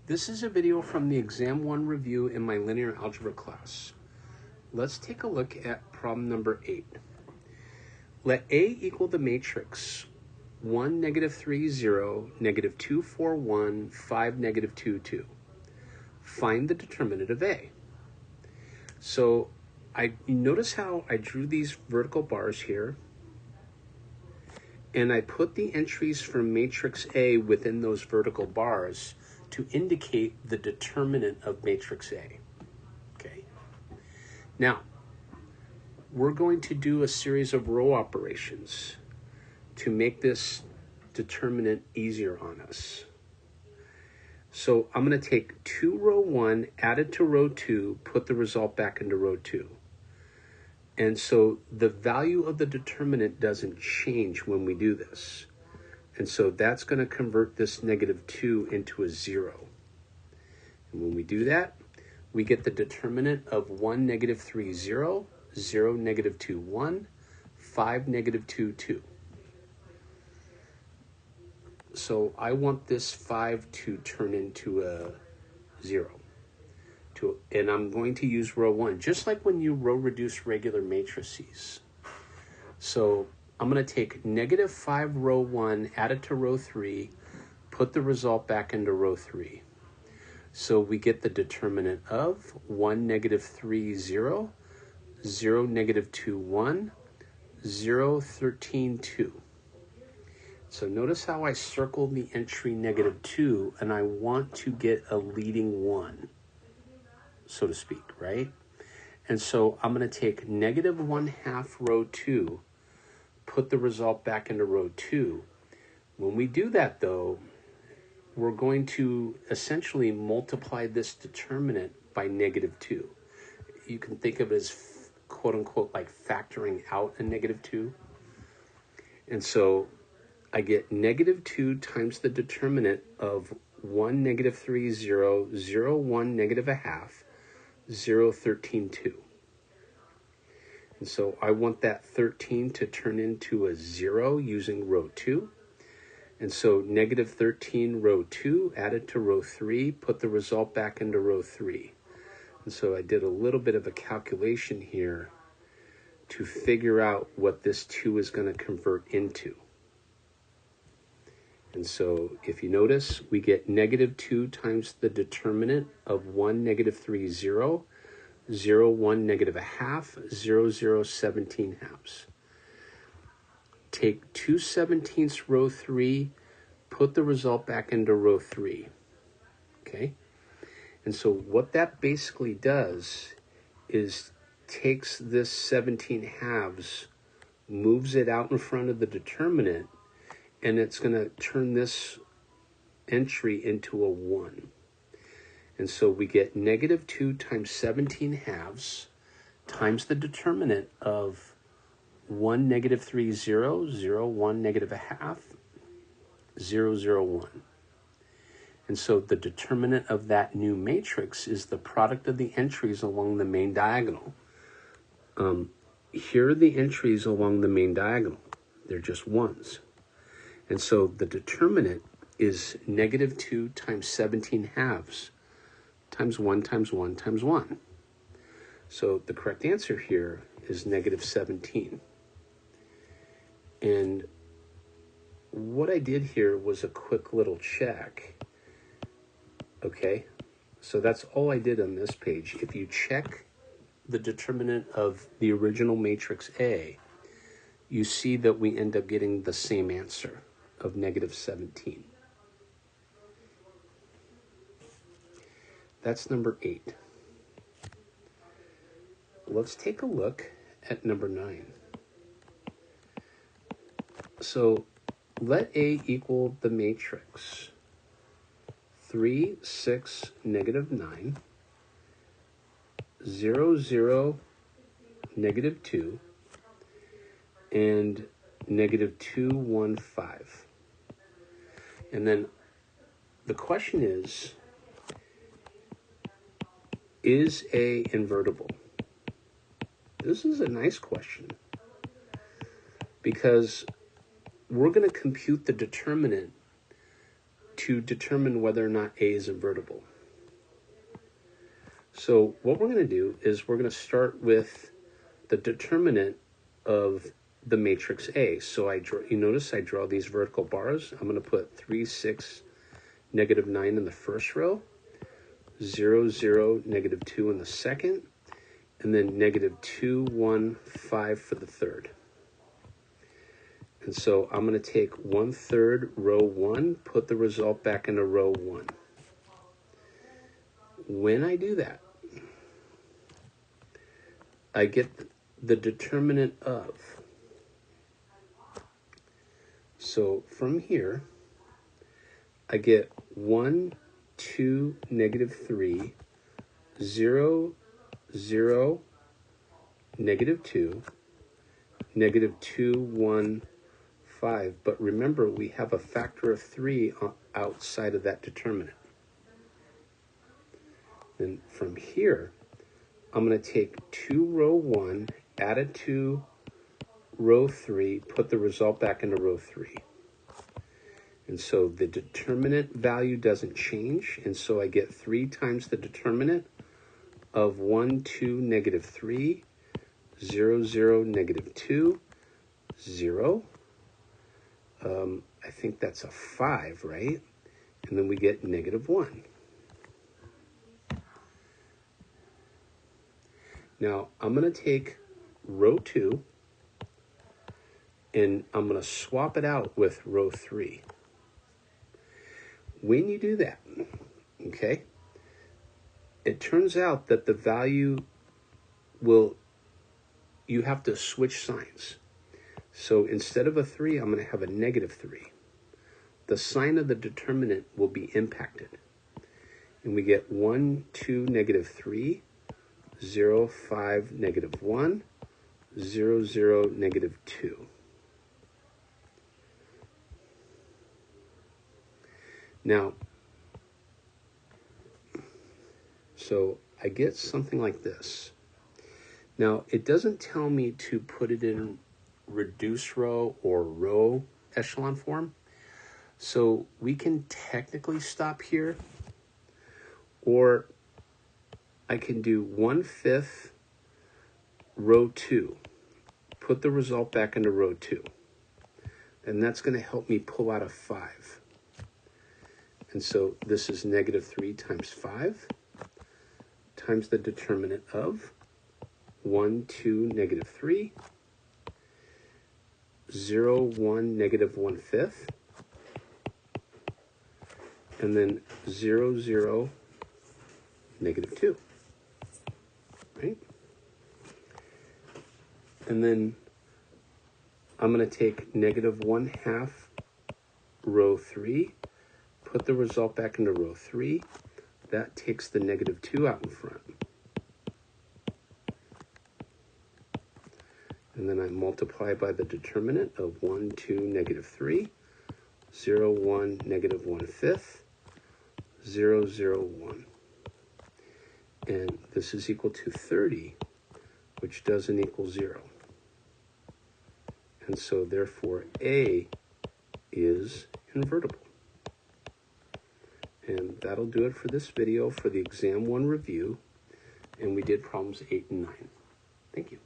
This is a video from the Exam 1 review in my linear algebra class. Let's take a look at problem number 8. Let A equal the matrix 1, negative 3, 0, negative 2, 4, 1, 5, negative 2, 2. Find the determinant of A. So you notice how I drew these vertical bars here, and I put the entries from matrix A within those vertical bars to indicate the determinant of matrix A. Okay. Now, we're going to do a series of row operations to make this determinant easier on us. So I'm going to take 2 row 1, add it to row 2, put the result back into row 2. And so the value of the determinant doesn't change when we do this. And so that's going to convert this negative 2 into a 0. And when we do that, we get the determinant of 1, negative 3, 0, 0, negative 2, 1, 5, negative 2, 2. So I want this 5 to turn into a 0. And I'm going to use row 1, just like when you row reduce regular matrices. So I'm going to take negative 5 row 1, add it to row 3, put the result back into row 3. So we get the determinant of 1, negative 3, 0, 0, negative 2, 1, 0, 13, 2. So notice how I circled the entry negative 2, and I want to get a leading 1, so to speak, right? And so I'm going to take negative 1/2 row 2, put the result back into row 2. When we do that, though, we're going to essentially multiply this determinant by negative 2. You can think of it as quote-unquote like factoring out a negative 2. And so I get negative 2 times the determinant of 1, negative 3, 0, 0, 1, negative 1/2, 0, 13, 2. And so I want that 13 to turn into a 0 using row 2. And so negative 13 row 2, added to row 3, put the result back into row 3. And so I did a little bit of a calculation here to figure out what this 2 is going to convert into. And so if you notice, we get negative 2 times the determinant of 1, negative 3, 0, 0, 1, negative 1/2, 0, 0, 17/2. Take 2/17 row 3, put the result back into row 3. Okay? And so what that basically does is takes this 17/2, moves it out in front of the determinant, and it's going to turn this entry into a 1. And so we get negative 2 times 17/2 times the determinant of 1, negative 3, 0, 0, 1, negative 1/2, 0, 0, 1. And so the determinant of that new matrix is the product of the entries along the main diagonal. Here are the entries along the main diagonal. They're just 1s. And so the determinant is negative 2 times 17/2 times 1 times 1 times 1. So the correct answer here is negative 17. And what I did here was a quick little check. Okay, so that's all I did on this page. If you check the determinant of the original matrix A, you see that we end up getting the same answer of negative 17. That's number 8. Let's take a look at number 9. So let A equal the matrix 3, 6, negative 9, 0, 0, negative 2, and negative 2, 1, 5. And then the question is A invertible? This is a nice question because we're going to compute the determinant to determine whether or not A is invertible. So what we're going to do is we're going to start with the determinant of the matrix A. So you notice I draw these vertical bars. I'm going to put 3, 6, negative 9 in the first row, 0, 0, negative 2 in the second, and then negative 2, 1, 5 for the third. And so I'm going to take 1/3 row 1, put the result back into row 1. When I do that, I get the determinant of. So from here, I get 1, 2, negative 3, 0, 0, negative 2, negative 2, 1, 5. But remember, we have a factor of 3 outside of that determinant. Then from here, I'm going to take 2 row 1, add it to row 3, put the result back into row 3. And so the determinant value doesn't change, and so I get 3 times the determinant of 1, 2, negative 3, 0, 0, negative 2, 0. I think that's a 5, right? And then we get negative 1. Now, I'm going to take row 2, and I'm going to swap it out with row 3. When you do that, okay, it turns out that the value you have to switch signs. So instead of a 3, I'm going to have a negative 3. The sign of the determinant will be impacted. And we get 1, 2, negative 3, 0, 5, negative 1, 0, 0, negative 2. Now, so I get something like this. Now, it doesn't tell me to put it in reduced row or row echelon form. So we can technically stop here, or I can do 1/5 row 2, put the result back into row 2. And that's going to help me pull out a 5. And so this is negative 3 times 5 times the determinant of 1, 2, negative 3, 0, 1, negative 1/5, and then 0, 0, negative 2, right? And then I'm going to take negative 1/2 row 3, put the result back into row 3. That takes the negative 2 out in front. And then I multiply by the determinant of 1, 2, negative 3, 0, 1, negative 1/5, 0, 0, 1. And this is equal to 30, which doesn't equal 0. And so therefore A is invertible. And that'll do it for this video for the Exam 1 review. And we did problems 8 and 9. Thank you.